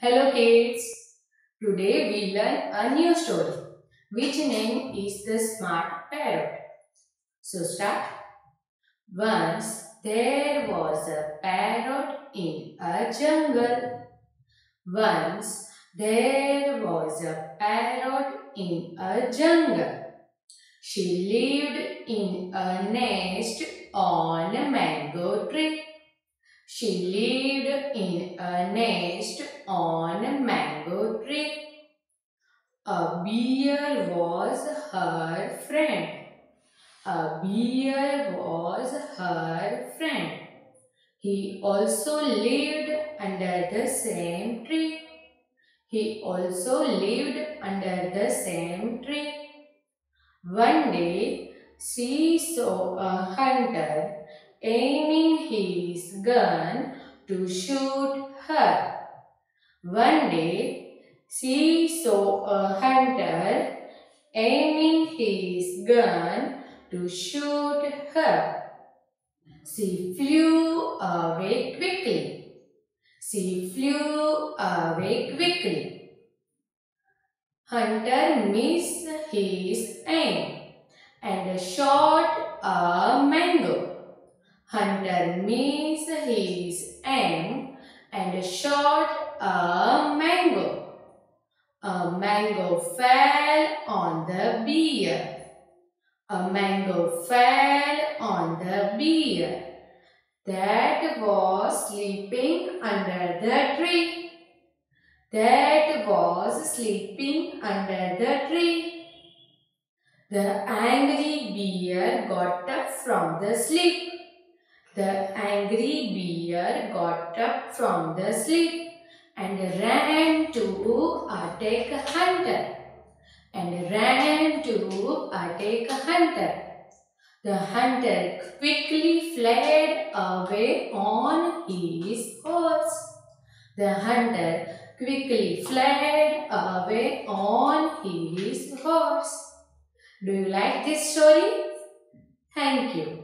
Hello kids, today we learn a new story which name is the smart parrot. So start. Once there was a parrot in a jungle. Once there was a parrot in a jungle. She lived in a nest on a mango tree. She lived in a nest on a mango tree. A bear was her friend. A bear was her friend. He also lived under the same tree. He also lived under the same tree. One day, she saw a hunter aiming his gun to shoot her. One day, she saw a hunter aiming his gun to shoot her. She flew away quickly. She flew away quickly. Hunter missed his aim and shot a mango. Hunter missed his aim and shot a mango. A mango fell on the bear. A mango fell on the bear that was sleeping under the tree. That was sleeping under the tree. The angry bear got up from the sleep. The angry bear got up from the sleep and ran to attack a hunter. The hunter quickly fled away on his horse. The hunter quickly fled away on his horse. Do you like this story? Thank you.